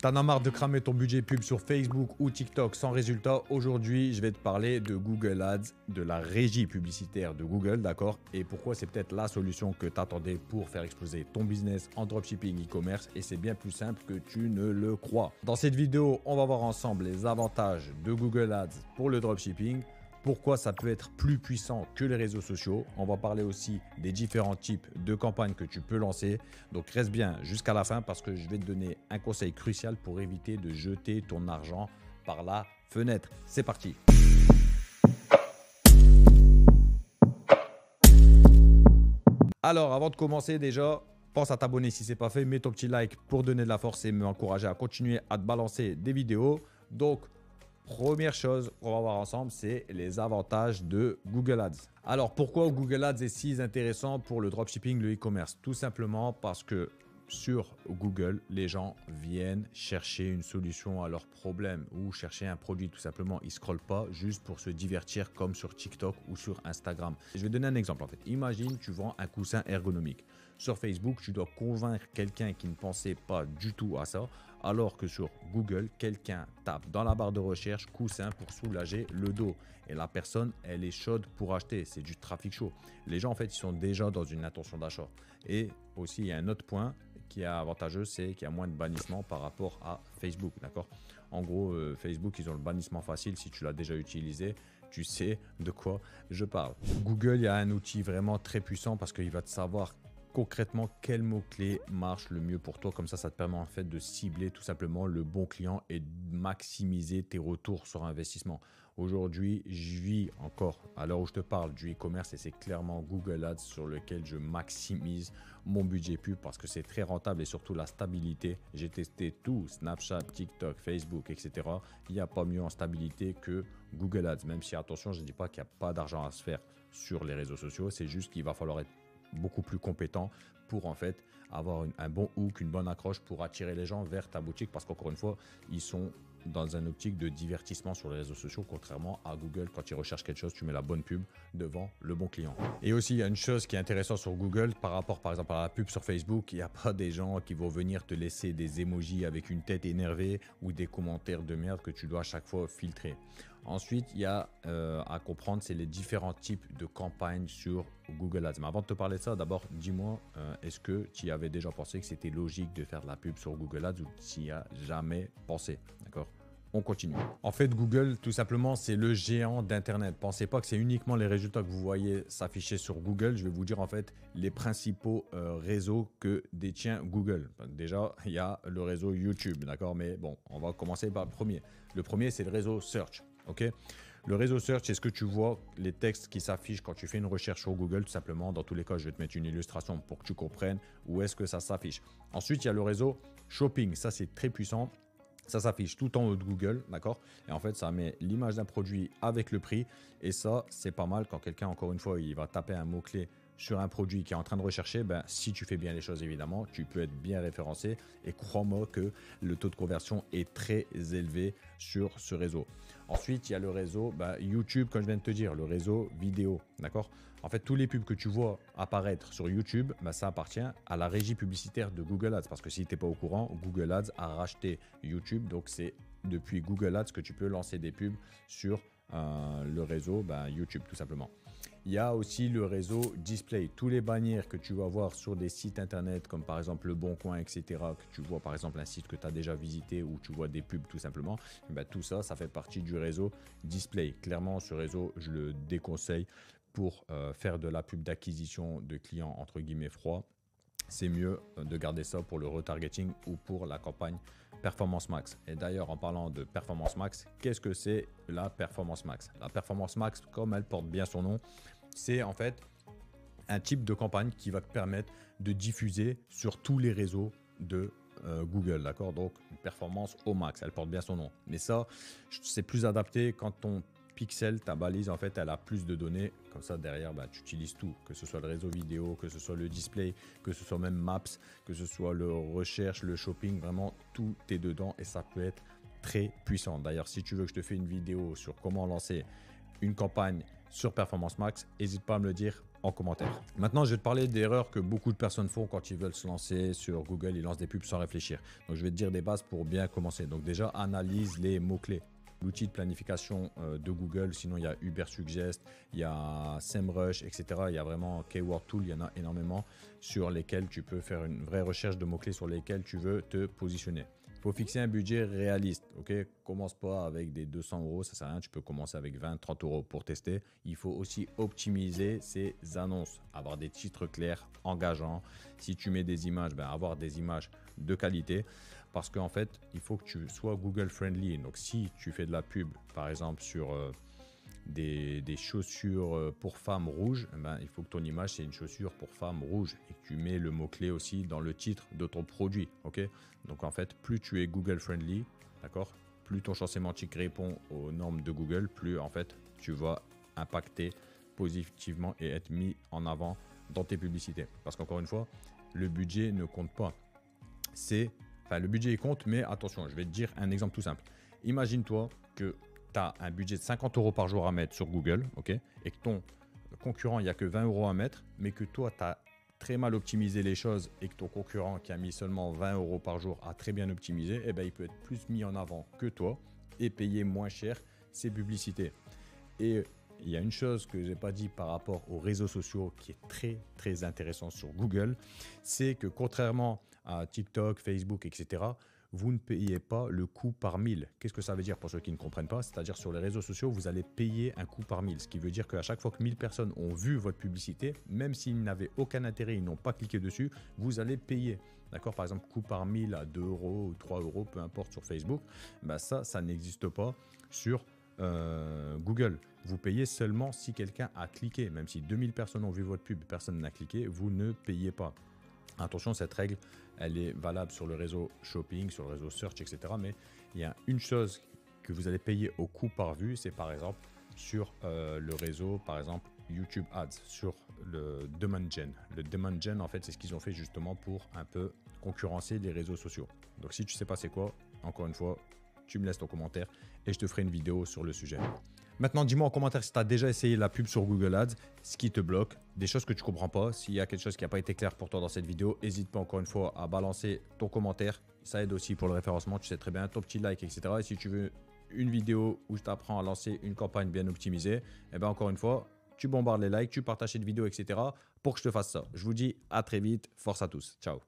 T'en as marre de cramer ton budget pub sur Facebook ou TikTok sans résultat? Aujourd'hui, je vais te parler de Google Ads, de la régie publicitaire de Google, d'accord? Et pourquoi c'est peut-être la solution que t'attendais pour faire exploser ton business en dropshipping e-commerce, et c'est bien plus simple que tu ne le crois. Dans cette vidéo, on va voir ensemble les avantages de Google Ads pour le dropshipping, pourquoi ça peut être plus puissant que les réseaux sociaux. On va parler aussi des différents types de campagnes que tu peux lancer. Donc reste bien jusqu'à la fin parce que je vais te donner un conseil crucial pour éviter de jeter ton argent par la fenêtre. C'est parti. Alors avant de commencer déjà, pense à t'abonner si ce n'est pas fait. Mets ton petit like pour donner de la force et m'encourager à continuer à te balancer des vidéos. Donc première chose qu'on va voir ensemble, c'est les avantages de Google Ads. Alors, pourquoi Google Ads est si intéressant pour le dropshipping, le e-commerce? Tout simplement parce que sur Google, les gens viennent chercher une solution à leurs problèmes ou chercher un produit tout simplement. Ils ne scrollent pas juste pour se divertir comme sur TikTok ou sur Instagram. Je vais donner un exemple en fait. Imagine, tu vends un coussin ergonomique. Sur Facebook, tu dois convaincre quelqu'un qui ne pensait pas du tout à ça, alors que sur Google, quelqu'un tape dans la barre de recherche coussin pour soulager le dos. Et la personne, elle est chaude pour acheter. C'est du trafic chaud. Les gens, en fait, ils sont déjà dans une intention d'achat. Et aussi, il y a un autre point qui est avantageux, c'est qu'il y a moins de bannissement par rapport à Facebook. D'accord? En gros, Facebook, ils ont le bannissement facile. Si tu l'as déjà utilisé, tu sais de quoi je parle. Google, il y a un outil vraiment très puissant parce qu'il va te savoir concrètement quel mot-clé marche le mieux pour toi. Comme ça te permet en fait de cibler tout simplement le bon client et de maximiser tes retours sur investissement. Aujourd'hui, je vis encore à l'heure où je te parle du e-commerce et c'est clairement Google Ads sur lequel je maximise mon budget pub parce que c'est très rentable et surtout la stabilité. J'ai testé tout, Snapchat, TikTok, Facebook, etc. Il n'y a pas mieux en stabilité que Google Ads. Même si, attention, je ne dis pas qu'il n'y a pas d'argent à se faire sur les réseaux sociaux, c'est juste qu'il va falloir être beaucoup plus compétent pour en fait avoir un bon hook, une bonne accroche pour attirer les gens vers ta boutique parce qu'encore une fois, ils sont dans un optique de divertissement sur les réseaux sociaux, contrairement à Google. Quand ils recherchent quelque chose, tu mets la bonne pub devant le bon client. Et aussi, il y a une chose qui est intéressante sur Google par rapport par exemple à la pub sur Facebook, il n'y a pas des gens qui vont venir te laisser des emojis avec une tête énervée ou des commentaires de merde que tu dois à chaque fois filtrer. Ensuite, il y a à comprendre, c'est les différents types de campagnes sur Google Ads. Mais avant de te parler de ça, d'abord, dis-moi, est-ce que tu y avais déjà pensé que c'était logique de faire de la pub sur Google Ads ou tu n'y as jamais pensé? D'accord? On continue. En fait, Google, tout simplement, c'est le géant d'Internet. Pensez pas que c'est uniquement les résultats que vous voyez s'afficher sur Google. Je vais vous dire en fait les principaux réseaux que détient Google. Déjà, il y a le réseau YouTube, d'accord? Mais bon, on va commencer par le premier. Le premier, c'est le réseau Search. Ok, le réseau Search, c'est ce que tu vois, les textes qui s'affichent quand tu fais une recherche sur Google, tout simplement. Dans tous les cas, je vais te mettre une illustration pour que tu comprennes où est-ce que ça s'affiche. Ensuite, il y a le réseau Shopping. Ça, c'est très puissant. Ça s'affiche tout en haut de Google, d'accord? Et en fait, ça met l'image d'un produit avec le prix. Et ça, c'est pas mal quand quelqu'un, encore une fois, il va taper un mot-clé sur un produit qui est en train de rechercher. Ben, si tu fais bien les choses, évidemment, tu peux être bien référencé. Et crois-moi que le taux de conversion est très élevé sur ce réseau. Ensuite, il y a le réseau YouTube, comme je viens de te dire, le réseau vidéo, d'accord? En fait, tous les pubs que tu vois apparaître sur YouTube, ça appartient à la régie publicitaire de Google Ads. Parce que si tu n'es pas au courant, Google Ads a racheté YouTube. Donc, c'est depuis Google Ads que tu peux lancer des pubs sur le réseau YouTube, tout simplement. Il y a aussi le réseau display. Tous les bannières que tu vas voir sur des sites internet comme par exemple Le Bon Coin, etc. Que tu vois par exemple un site que tu as déjà visité ou tu vois des pubs tout simplement. Tout ça, ça fait partie du réseau display. Clairement, ce réseau, je le déconseille pour faire de la pub d'acquisition de clients entre guillemets froids. C'est mieux de garder ça pour le retargeting ou pour la campagne Performance Max. Et d'ailleurs, en parlant de Performance Max, qu'est-ce que c'est la Performance Max? La Performance Max, comme elle porte bien son nom, c'est en fait un type de campagne qui va te permettre de diffuser sur tous les réseaux de Google, d'accord? Donc, une performance au max, elle porte bien son nom. Mais ça, c'est plus adapté quand ton pixel, ta balise, en fait, elle a plus de données. Comme ça, derrière, tu utilises tout, que ce soit le réseau vidéo, que ce soit le display, que ce soit même Maps, que ce soit le recherche, le shopping, vraiment, tout est dedans et ça peut être très puissant. D'ailleurs, si tu veux que je te fasse une vidéo sur comment lancer une campagne sur Performance Max, n'hésite pas à me le dire en commentaire. Maintenant, je vais te parler d'erreurs que beaucoup de personnes font quand ils veulent se lancer sur Google. Ils lancent des pubs sans réfléchir. Donc, je vais te dire des bases pour bien commencer. Donc, déjà, analyse les mots-clés. L'outil de planification de Google, sinon il y a Ubersuggest, il y a SEMrush, etc. Il y a vraiment Keyword Tool, il y en a énormément sur lesquels tu peux faire une vraie recherche de mots-clés sur lesquels tu veux te positionner. Il faut fixer un budget réaliste, ok? Commence pas avec des 200 euros, ça sert à rien, tu peux commencer avec 20, 30 euros pour tester. Il faut aussi optimiser ses annonces, avoir des titres clairs, engageants. Si tu mets des images, avoir des images de qualité. Parce qu'en fait, il faut que tu sois Google friendly. Donc, si tu fais de la pub, par exemple, sur des chaussures pour femmes rouges, il faut que ton image, c'est une chaussure pour femmes rouges et que tu mets le mot-clé aussi dans le titre de ton produit. Ok? Donc, en fait, plus tu es Google friendly, d'accord? Plus ton champ sémantique répond aux normes de Google, plus, en fait, tu vas impacter positivement et être mis en avant dans tes publicités. Parce qu'encore une fois, le budget ne compte pas. Le budget compte, mais attention, je vais te dire un exemple tout simple. Imagine-toi que tu as un budget de 50 euros par jour à mettre sur Google, ok, et que ton concurrent, il n'y a que 20 euros à mettre, mais que toi, tu as très mal optimisé les choses et que ton concurrent qui a mis seulement 20 euros par jour a très bien optimisé, il peut être plus mis en avant que toi et payer moins cher ses publicités. Et il y a une chose que je n'ai pas dit par rapport aux réseaux sociaux qui est très très intéressant sur Google, c'est que contrairement à TikTok, Facebook, etc., vous ne payez pas le coût par 1000. Qu'est-ce que ça veut dire pour ceux qui ne comprennent pas? C'est-à-dire sur les réseaux sociaux, vous allez payer un coût par 1000. Ce qui veut dire qu'à chaque fois que 1000 personnes ont vu votre publicité, même s'ils n'avaient aucun intérêt, ils n'ont pas cliqué dessus, vous allez payer. D'accord? Par exemple, coût par 1000 à 2 euros ou 3 euros, peu importe sur Facebook. Ça n'existe pas sur Google. Vous payez seulement si quelqu'un a cliqué. Même si 2000 personnes ont vu votre pub, personne n'a cliqué, vous ne payez pas. Attention, cette règle, elle est valable sur le réseau shopping, sur le réseau search, etc. Mais il y a une chose que vous allez payer au coût par vue, c'est par exemple sur le réseau, par exemple YouTube Ads, sur le Demand Gen. Le Demand Gen, en fait, c'est ce qu'ils ont fait justement pour un peu concurrencer les réseaux sociaux. Donc si tu ne sais pas c'est quoi, encore une fois, tu me laisses ton commentaire et je te ferai une vidéo sur le sujet. Maintenant, dis-moi en commentaire si tu as déjà essayé la pub sur Google Ads, ce qui te bloque, des choses que tu ne comprends pas. S'il y a quelque chose qui n'a pas été clair pour toi dans cette vidéo, n'hésite pas encore une fois à balancer ton commentaire. Ça aide aussi pour le référencement, tu sais très bien, ton petit like, etc. Et si tu veux une vidéo où je t'apprends à lancer une campagne bien optimisée, encore une fois, tu bombardes les likes, tu partages cette vidéo, etc. pour que je te fasse ça. Je vous dis à très vite, force à tous, ciao.